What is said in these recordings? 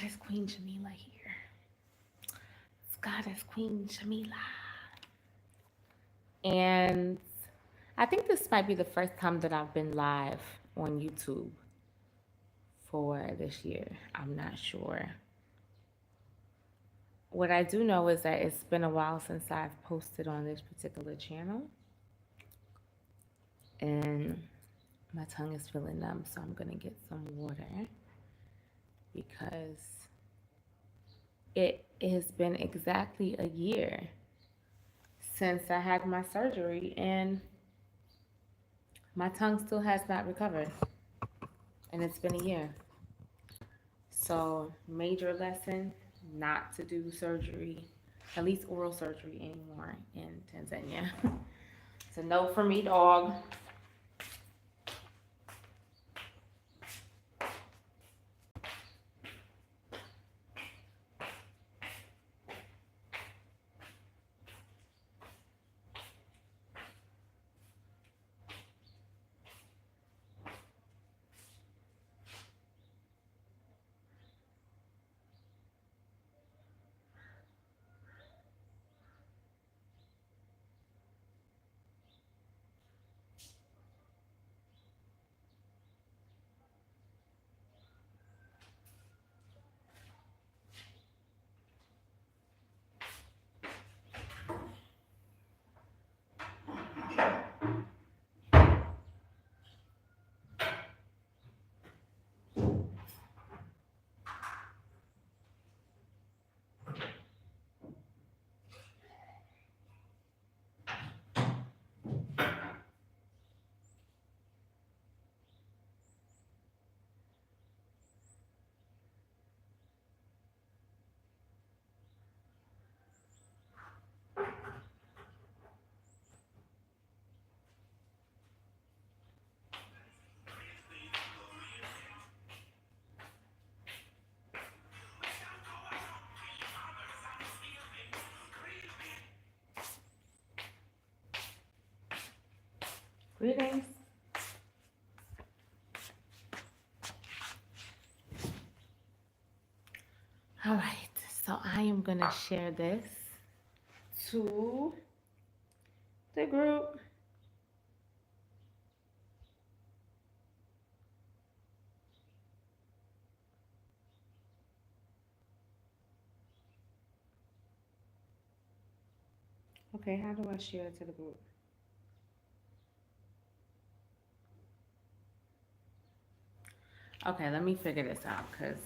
Goddess Queen Jamila here. It's Goddess Queen Jamila. And I think this might be the first time that I've been live on YouTube for this year. I'm not sure. What I do know is that it's been a while since I've posted on this particular channel. And my tongue is feeling numb, so I'm going to get some water because it has been exactly a year since I had my surgery, and my tongue still has not recovered, and it's been a year. So, major lesson not to do surgery, at least oral surgery anymore in Tanzania. It's a no for me, dog. Greetings. All right, so I am going to share this to the group. Okay, how do I share it to the group? Okay, let me figure this out because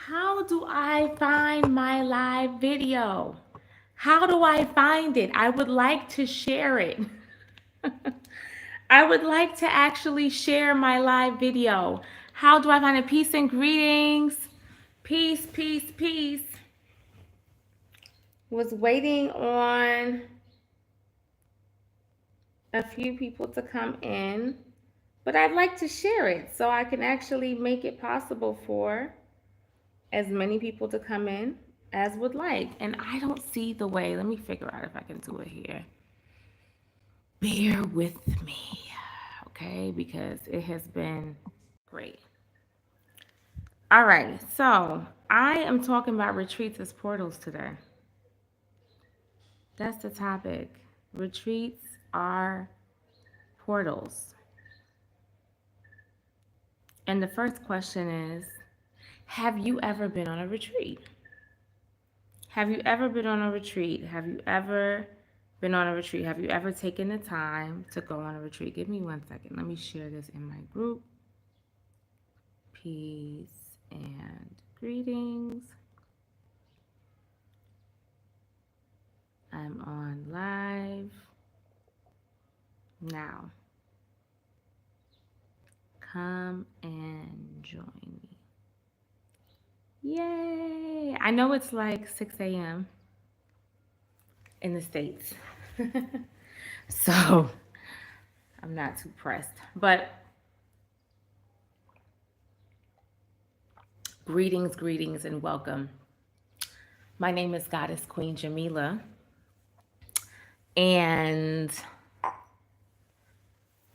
how do I find my live video? How do I find it? I would like to share it. I would like to actually share my live video. How do I find it? Peace and greetings. Peace, peace, peace. Was waiting on a few people to come in, but I'd like to share it so I can actually make it possible for as many people to come in as would like. And I don't see the way. Let me figure out if I can do it here. Bear with me, okay? Because it has been great. All right, so I am talking about retreats as portals today. That's the topic. Retreats are portals. And the first question is, have you ever been on a retreat? Have you ever been on a retreat? Have you ever been on a retreat? Have you ever taken the time to go on a retreat? Give me 1 second. Let me share this in my group. Peace and greetings. I'm on live now. Come and join me. Yay! I know it's like 6 a.m. in the States. So I'm not too pressed. But greetings, greetings, and welcome. My name is Goddess Queen Jamila. And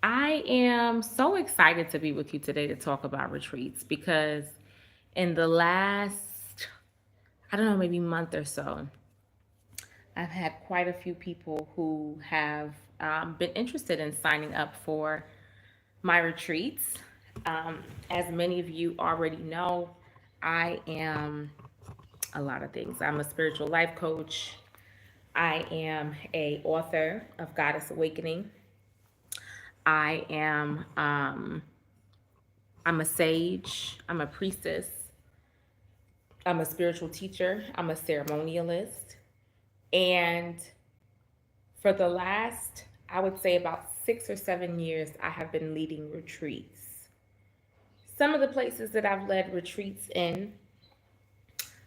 I am so excited to be with you today to talk about retreats because in the last, I don't know, maybe month or so, I've had quite a few people who have been interested in signing up for my retreats. As many of you already know, I am a lot of things. I'm a spiritual life coach. I am a author of Goddess Awakening. I'm a sage. I'm a priestess. I'm a spiritual teacher. I'm a ceremonialist. And for the last, I would say about 6 or 7 years, I have been leading retreats. Some of the places that I've led retreats in,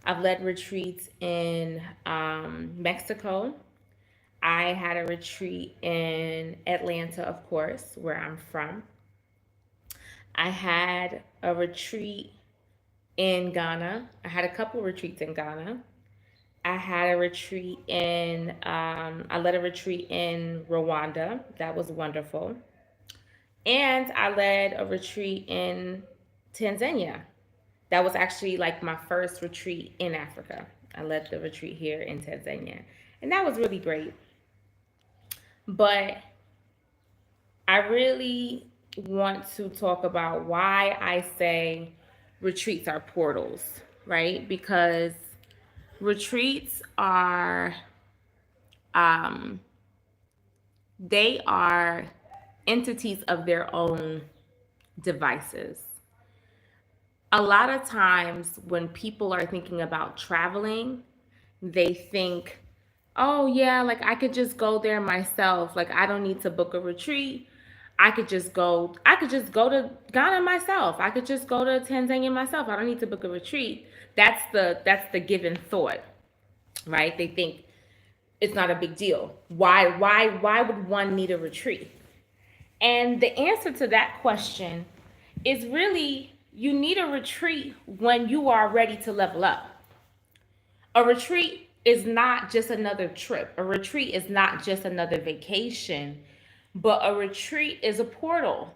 I've led retreats in Mexico. I had a retreat in Atlanta, of course, where I'm from. I had a retreat in Ghana. I had a couple retreats in Ghana. I had a retreat I led a retreat in Rwanda. That was wonderful. And I led a retreat in Tanzania. That was actually like my first retreat in Africa. I led the retreat here in Tanzania. And that was really great. But I really want to talk about why I say retreats are portals, right? Because retreats are, they are entities of their own devices. A lot of times when people are thinking about traveling, they think, oh yeah, like I could just go there myself. Like I don't need to book a retreat. I could just go to Ghana myself. I could just go to Tanzania myself. I don't need to book a retreat. That's the given thought, right? They think it's not a big deal. Why would one need a retreat? And the answer to that question is really you need a retreat when you are ready to level up. A retreat is not just another trip. A retreat is not just another vacation, but a retreat is a portal.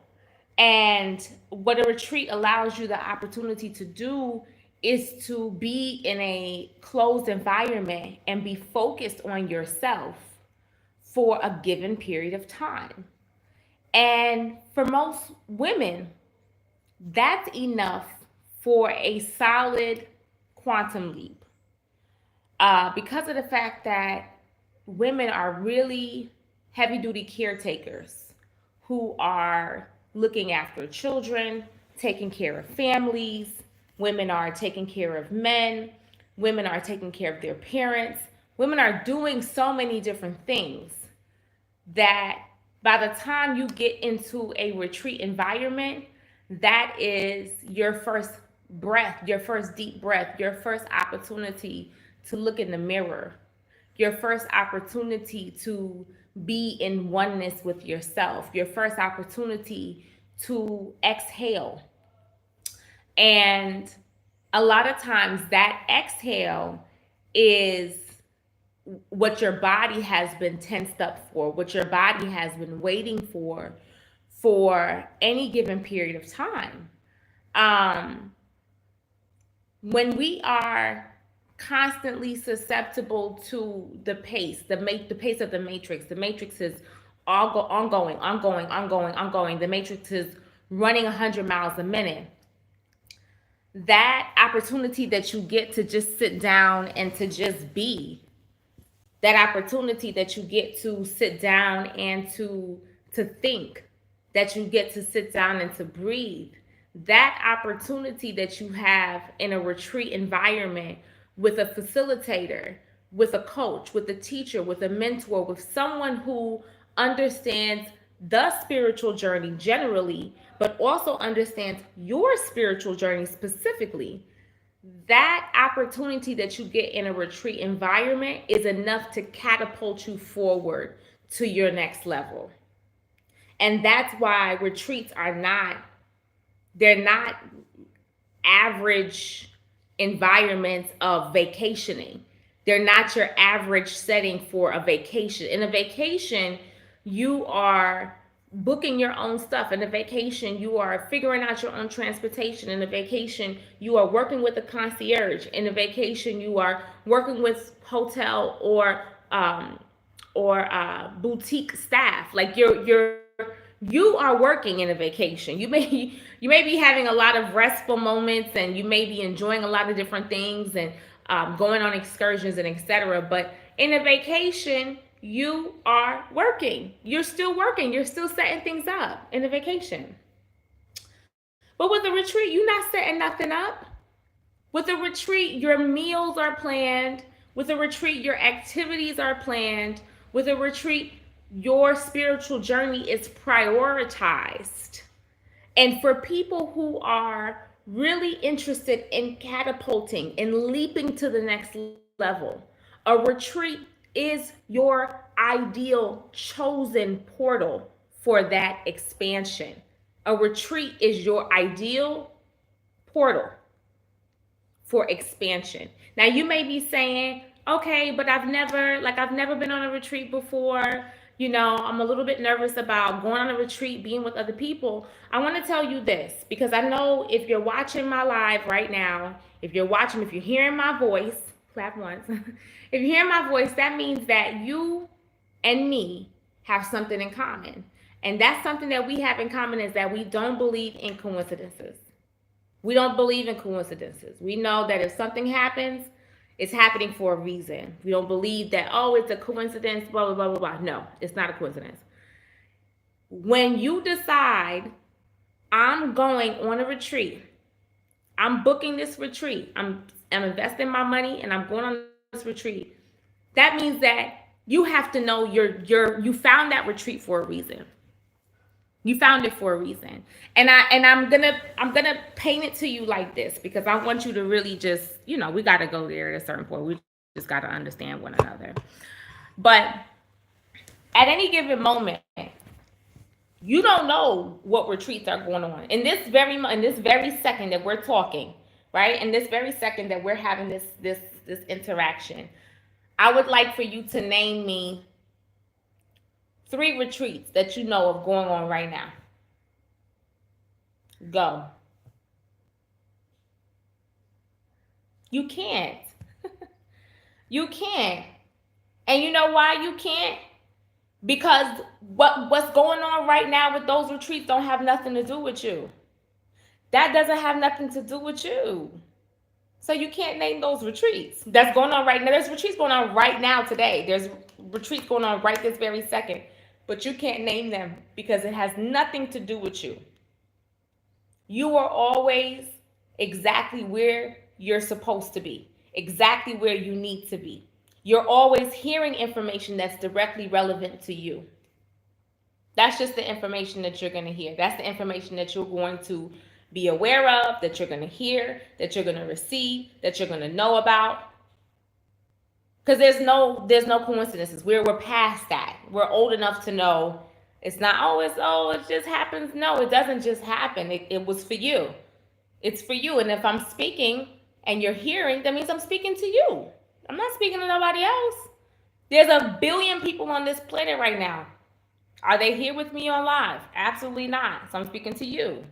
And what a retreat allows you the opportunity to do is to be in a closed environment and be focused on yourself for a given period of time. And for most women, that's enough for a solid quantum leap. Because of the fact that women are really heavy duty caretakers who are looking after children, taking care of families, women are taking care of men, women are taking care of their parents, women are doing so many different things that by the time you get into a retreat environment, that is your first breath, your first deep breath, your first opportunity to look in the mirror, your first opportunity to be in oneness with yourself, your first opportunity to exhale. And a lot of times that exhale is what your body has been tensed up for, what your body has been waiting for any given period of time. Um, when we are constantly susceptible to the pace, the pace of the matrix is ongoing. The matrix is running 100 miles a minute. That opportunity that you get to just sit down and to just be, that opportunity that you get to sit down and to think, that you get to sit down and to breathe, that opportunity that you have in a retreat environment with a facilitator, with a coach, with a teacher, with a mentor, with someone who understands the spiritual journey generally, but also understands your spiritual journey specifically, that opportunity that you get in a retreat environment is enough to catapult you forward to your next level. And that's why retreats are not, they're not average environments of vacationing. They're not your average setting for a vacation. In a vacation, you are booking your own stuff. In a vacation, you are figuring out your own transportation. In a vacation, you are working with a concierge. In a vacation, you are working with hotel or boutique staff. Like you are working in a vacation. You may be having a lot of restful moments, and you may be enjoying a lot of different things, and going on excursions and etc. But in a vacation, you are working. You're still working. You're still setting things up in a vacation. But with a retreat, you're not setting nothing up. With a retreat, your meals are planned. With a retreat, your activities are planned. With a retreat, your spiritual journey is prioritized. And for people who are really interested in catapulting and leaping to the next level, a retreat is your ideal chosen portal for that expansion. A retreat is your ideal portal for expansion. Now you may be saying, okay, but I've never been on a retreat before. I'm a little bit nervous about going on a retreat, being with other people. I want to tell you this, because I know if you're watching my live right now, if you're hearing my voice, clap once. If you're hearing my voice, that means that you and me have something in common. And that's something that we have in common, is that we don't believe in coincidences. We don't believe in coincidences. We know that if something happens, it's happening for a reason. We don't believe that, oh, it's a coincidence, blah, blah, blah, blah, blah. No, it's not a coincidence. When you decide, I'm going on a retreat, I'm booking this retreat, I'm investing my money and I'm going on this retreat, that means that you have to know you found that retreat for a reason. You found it for a reason. And I'm gonna paint it to you like this, because I want you to really just, we gotta go there at a certain point. We just gotta understand one another. But at any given moment, you don't know what retreats are going on. In this very second that we're talking, right? In this very second that we're having this interaction, I would like for you to name me 3 retreats that you know of going on right now. Go. You can't. You can't. And you know why you can't? Because what's going on right now with those retreats don't have nothing to do with you. That doesn't have nothing to do with you. So you can't name those retreats that's going on right now. There's retreats going on right now today. There's retreats going on right this very second. But you can't name them because it has nothing to do with you. You are always exactly where you're supposed to be, exactly where you need to be. You're always hearing information that's directly relevant to you. That's just the information that you're going to hear. That's the information that you're going to be aware of, that you're going to hear, that you're going to receive, that you're going to know about. Because there's no coincidences. We're past that. We're old enough to know it's not always, it just happens. No, it doesn't just happen. It was for you. It's for you. And if I'm speaking and you're hearing, that means I'm speaking to you. I'm not speaking to nobody else. There's a billion people on this planet right now. Are they here with me on live? Absolutely not. So I'm speaking to you.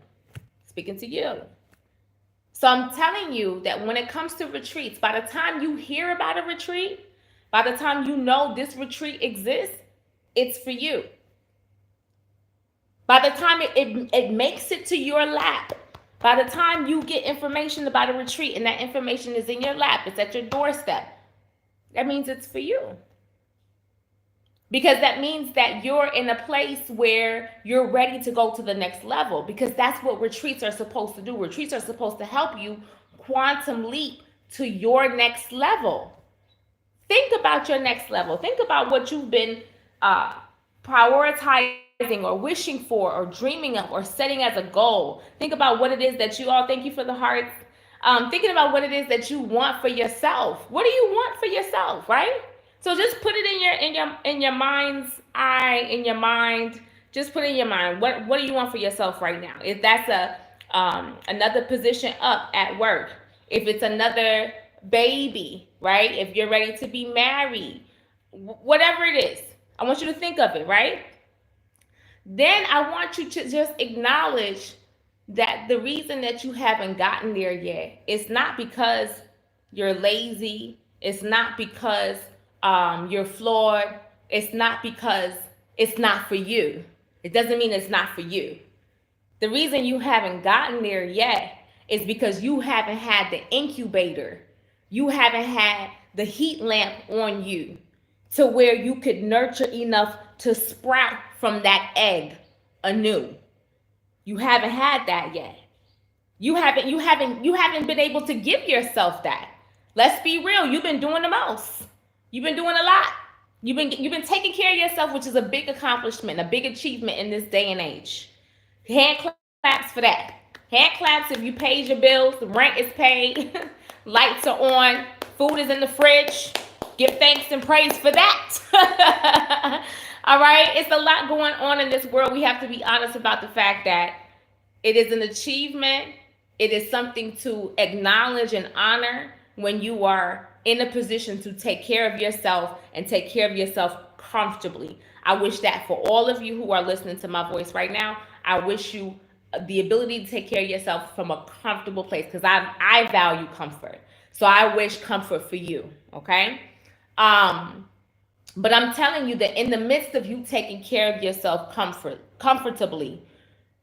Speaking to you. So I'm telling you that when it comes to retreats, by the time you hear about a retreat, by the time you know this retreat exists, it's for you. By the time it makes it to your lap, by the time you get information about a retreat and that information is in your lap, it's at your doorstep, that means it's for you. Because that means that you're in a place where you're ready to go to the next level, because that's what retreats are supposed to do. Retreats are supposed to help you quantum leap to your next level. Think about your next level. Think about what you've been prioritizing or wishing for or dreaming of or setting as a goal. Think about what it is that you all, thank you for the hearts. Thinking about what it is that you want for yourself. What do you want for yourself, right? So just put it in your mind's eye, in your mind. Just put it in your mind. What do you want for yourself right now? If that's another position up at work, if it's another baby, right? If you're ready to be married, whatever it is, I want you to think of it, right? Then I want you to just acknowledge that the reason that you haven't gotten there yet is not because you're lazy. It's not because you're flawed. It's not because it's not for you. It doesn't mean it's not for you. The reason you haven't gotten there yet is because you haven't had the incubator. You haven't had the heat lamp on you to where you could nurture enough to sprout from that egg anew. You haven't had that yet. You haven't been able to give yourself that. Let's be real. You've been doing the most. You've been doing a lot. You've been taking care of yourself, which is a big accomplishment, a big achievement in this day and age. Hand claps for that. Hand claps if you paid your bills, the rent is paid, lights are on, food is in the fridge. Give thanks and praise for that. All right? It's a lot going on in this world. We have to be honest about the fact that it is an achievement. It is something to acknowledge and honor when you are in a position to take care of yourself and take care of yourself comfortably. I wish that for all of you who are listening to my voice right now. I wish you the ability to take care of yourself from a comfortable place, because I value comfort. So I wish comfort for you, okay? But I'm telling you that in the midst of you taking care of yourself comfortably,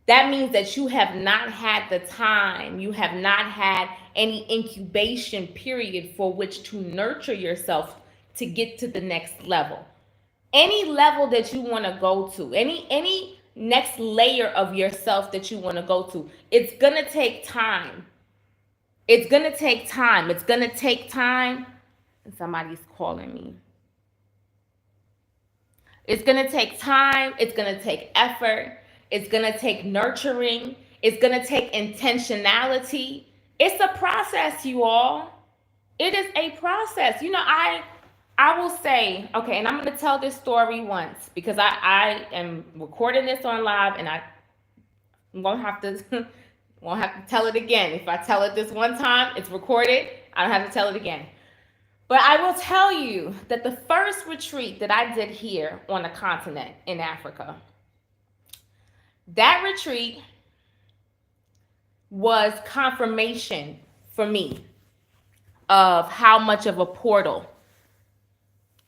that means that you have not had the time, you have not had any incubation period for which to nurture yourself to get to the next level. Any level that you want to go to, any next layer of yourself that you want to go to, it's going to take time. It's going to take time. It's going to take time. Somebody's calling me. It's going to take time. It's going to take effort. It's going to take nurturing. It's going to take intentionality. It's a process, you all. It is a process. You know, I will say, okay, and I'm going to tell this story once, because I am recording this on live, and I won't have to tell it again. If I tell it this one time, it's recorded. I don't have to tell it again. But I will tell you that the first retreat that I did here on the continent in Africa, that retreat was confirmation for me of how much of a portal,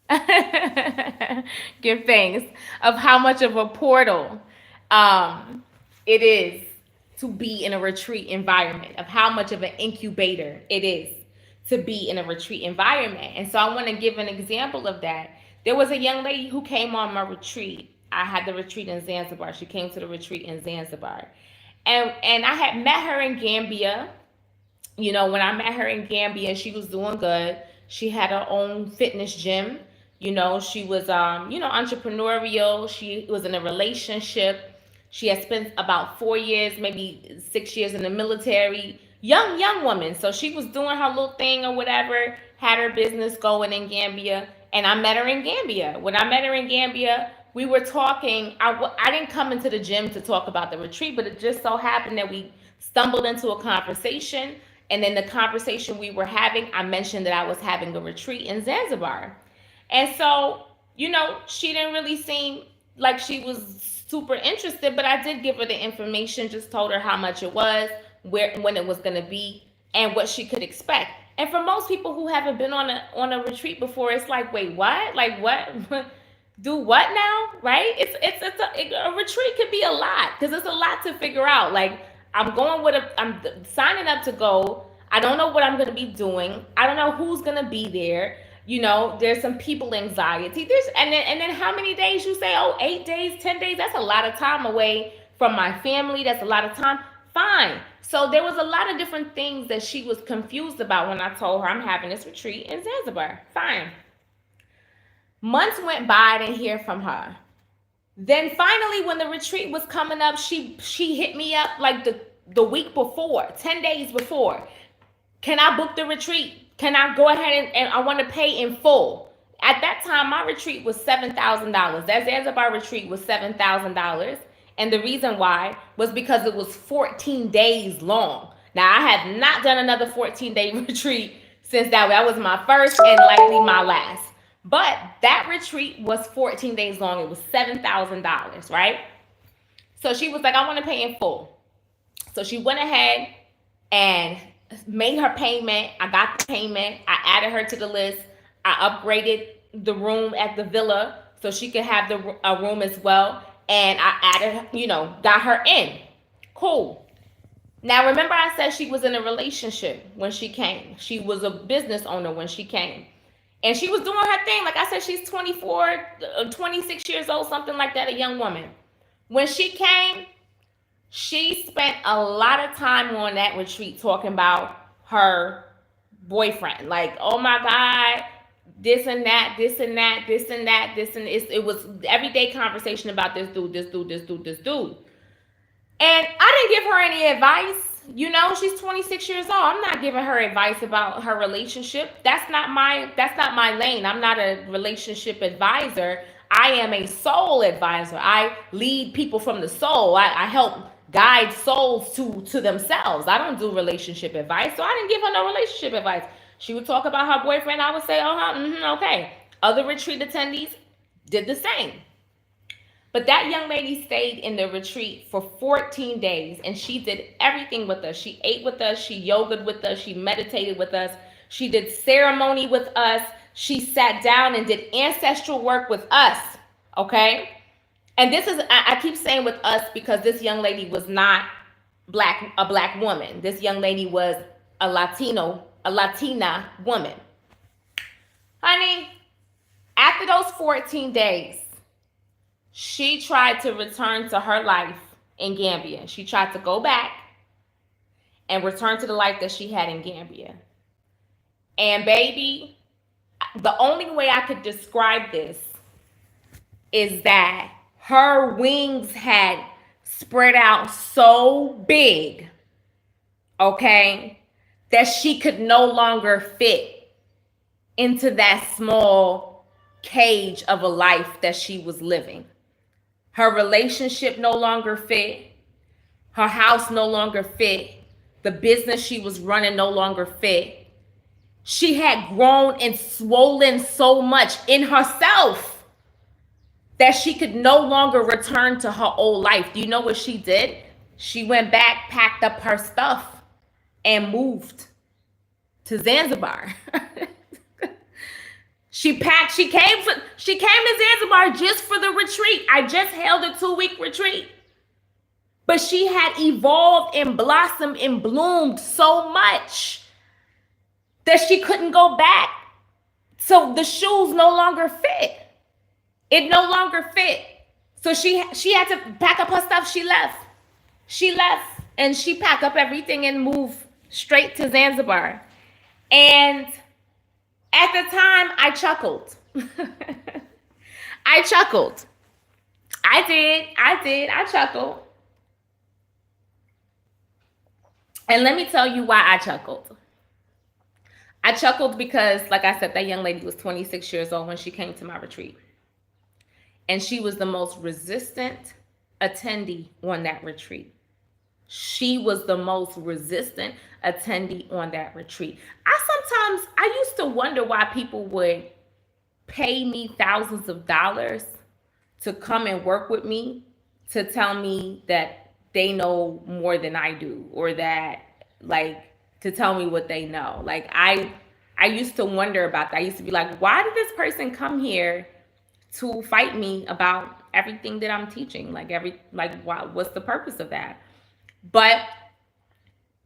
give thanks, of how much of a portal it is to be in a retreat environment, of how much of an incubator it is to be in a retreat environment. And so I want to give an example of that. There was a young lady who came on my retreat. I had the retreat in Zanzibar. She came to the retreat in Zanzibar. And I had met her in Gambia. You know, when I met her in Gambia, she was doing good. She had her own fitness gym. You know, she was, entrepreneurial. She was in a relationship. She had spent about 4 years, maybe 6 years in the military, young woman. So she was doing her little thing or whatever, had her business going in Gambia, and I met her in Gambia. When I met her in Gambia, we were talking. I didn't come into the gym to talk about the retreat, but it just so happened that we stumbled into a conversation. And in the conversation we were having, I mentioned that I was having a retreat in Zanzibar. And so, she didn't really seem like she was super interested, but I did give her the information, just told her how much it was, when it was going to be, and what she could expect. And for most people who haven't been on a retreat before, it's like, wait, what? Like what? Do what now? Right? A retreat could be a lot, because it's a lot to figure out. Like, I'm signing up to go. I don't know what I'm going to be doing. I don't know who's going to be there. There's some people anxiety. And then how many days you say? Oh, 8 days, 10 days. That's a lot of time away from my family. That's a lot of time. Fine. So there was a lot of different things that she was confused about when I told her I'm having this retreat in Zanzibar. Fine. Months went by, I didn't hear from her. Then finally, when the retreat was coming up, she hit me up like the week before, 10 days before. Can I book the retreat? Can I go ahead and I want to pay in full? At that time, my retreat was $7,000. That Zanzibar retreat was $7,000. And the reason why was because it was 14 days long. Now, I have not done another 14-day retreat since that was my first and likely my last. But that retreat was 14 days long. It was $7,000, right? So she was like, I want to pay in full. So she went ahead and made her payment. I got the payment. I added her to the list. I upgraded the room at the villa so she could have a room as well. And I added, got her in. Cool. Now, remember I said she was in a relationship when she came. She was a business owner when she came. And she was doing her thing. Like I said, she's 24, 26 years old, something like that, a young woman. When she came, she spent a lot of time on that retreat talking about her boyfriend. Like, oh my God, this and that, this and that, this and that, this and this. It was everyday conversation about this dude, this dude, this dude, this dude. And I didn't give her any advice. She's 26 years old. I'm not giving her advice about her relationship. That's not my lane. I'm not a relationship advisor. I am a soul advisor. I lead people from the soul. I help guide souls to themselves. I don't do relationship advice. So I didn't give her no relationship advice. She would talk about her boyfriend. I would say, okay. Other retreat attendees did the same. But that young lady stayed in the retreat for 14 days, and she did everything with us. She ate with us. She yogaed with us. She meditated with us. She did ceremony with us. She sat down and did ancestral work with us, okay? And this is, I keep saying with us because this young lady was not a black woman. This young lady was a Latina woman. Honey, after those 14 days, she tried to return to her life in Gambia. She tried to go back and return to the life that she had in Gambia. And baby, the only way I could describe this is that her wings had spread out so big, okay, that she could no longer fit into that small cage of a life that she was living. Her relationship no longer fit. Her house no longer fit. The business she was running no longer fit. She had grown and swollen so much in herself that she could no longer return to her old life. Do you know what she did? She went back, packed up her stuff, and moved to Zanzibar. She came to Zanzibar just for the retreat. I just held a 2-week retreat. But she had evolved and blossomed and bloomed so much that she couldn't go back. So the shoes no longer fit. It no longer fit. So she had to pack up her stuff. She left. And she packed up everything and moved straight to Zanzibar. And at the time, I chuckled. I chuckled. I did. I chuckled. And let me tell you why I chuckled. I chuckled because, like I said, that young lady was 26 years old when she came to my retreat. And she was the most resistant attendee on that retreat. She was the most resistant attendee on that retreat. I used to wonder why people would pay me thousands of dollars to come and work with me to tell me that they know more than I do, or that, like, to tell me what they know. Like, I used to wonder about that. I used to be like, why did this person come here to fight me about everything that I'm teaching? What's the purpose of that? But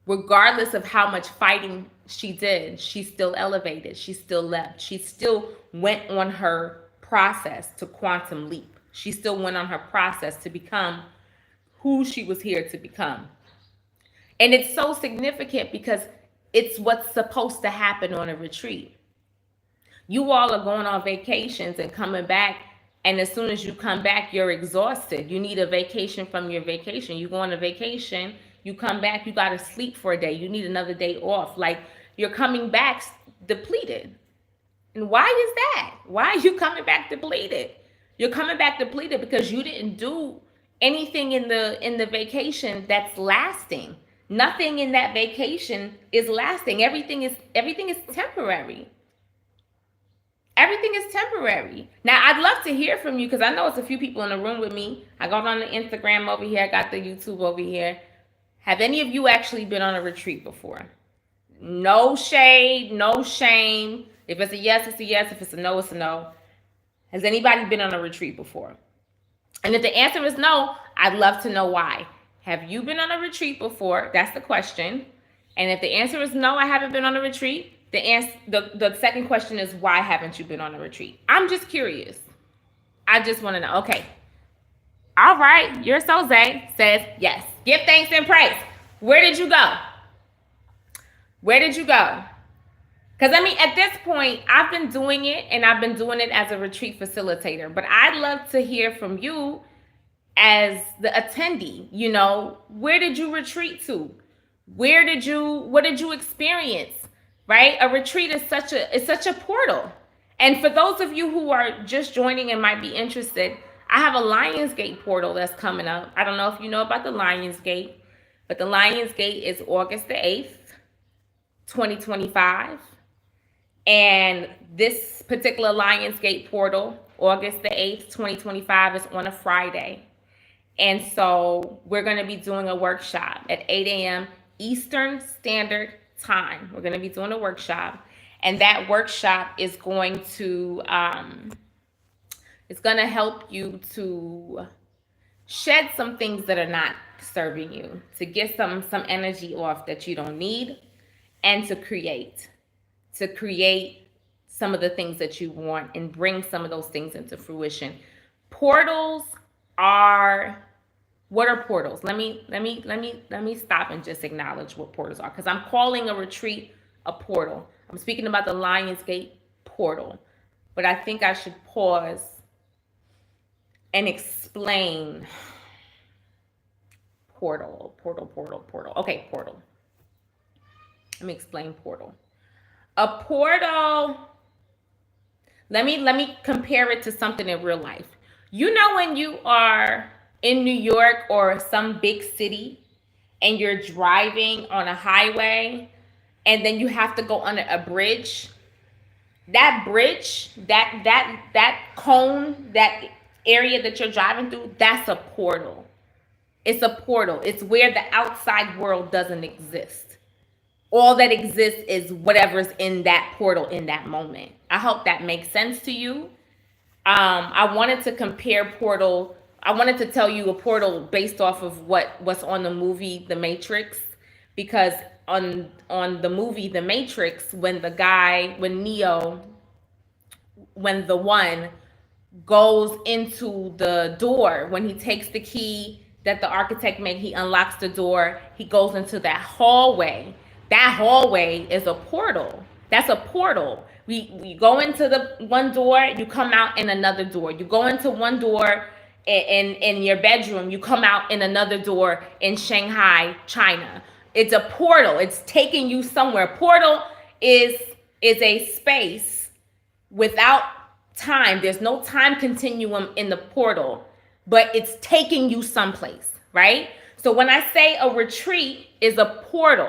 regardless of how much fighting she did, she still elevated. She still left. She still went on her process to quantum leap. She still went on her process to become who she was here to become. And it's so significant because it's what's supposed to happen on a retreat. You all are going on vacations and coming back, and as soon as you come back, you're exhausted. You need a vacation from your vacation. You go on a vacation, you come back, you got to sleep for a day. You need another day off. Like, you're coming back depleted. And why is that? Why are you coming back depleted? You're coming back depleted because you didn't do anything in the vacation that's lasting. Nothing in that vacation is lasting. Everything is temporary. Everything is temporary. Now, I'd love to hear from you because I know it's a few people in the room with me. I got on the Instagram over here. I got the YouTube over here. Have any of you actually been on a retreat before? No shade, no shame. If it's a yes, it's a yes. If it's a no, it's a no. Has anybody been on a retreat before? And if the answer is no, I'd love to know why. Have you been on a retreat before? That's the question. And if the answer is no, I haven't been on a retreat, the second question is, why haven't you been on a retreat? I'm just curious. I just want to know. Okay. All right. Your Soze says yes. Give thanks and praise. Where did you go? Where did you go? Because, I mean, at this point, I've been doing it, and I've been doing it as a retreat facilitator. But I'd love to hear from you as the attendee. You know, where did you retreat to? What did you experience? Right? A retreat is such a portal. And for those of you who are just joining and might be interested, I have a Lionsgate portal that's coming up. I don't know if you know about the Lionsgate, but the Lionsgate is August the 8th, 2025. And this particular Lionsgate portal, August the 8th, 2025, is on a Friday. And so we're going to be doing a workshop at 8 a.m. Eastern Standard Time. We're going to be doing a workshop. And that workshop is going to help you to shed some things that are not serving you, to get some energy off that you don't need, and to create some of the things that you want and bring some of those things into fruition. Portals are, what are portals? Let me stop and just acknowledge what portals are, because I'm calling a retreat a portal. I'm speaking about the Lionsgate portal, but I think I should pause and explain portal. Okay, portal. Let me explain portal. A portal, let me compare it to something in real life. You know, when you are in New York or some big city and you're driving on a highway and then you have to go under a bridge, that bridge, that cone, that area that you're driving through, that's a portal. It's a portal. It's where the outside world doesn't exist. All that exists is whatever's in that portal in that moment. I hope that makes sense to you. I wanted to compare portal. I wanted to tell you a portal based off of what's on the movie The Matrix, because on the movie The Matrix, when Neo, when the one goes into the door, when he takes the key that the architect made, he unlocks the door, he goes into that hallway. That hallway is a portal. That's a portal. We go into the one door, you come out in another door. You go into one door in your bedroom, you come out in another door in Shanghai, China. It's a portal. It's taking you somewhere. Portal is a space without time. There's no time continuum in the portal, but it's taking you someplace, right? So when I say a retreat is a portal,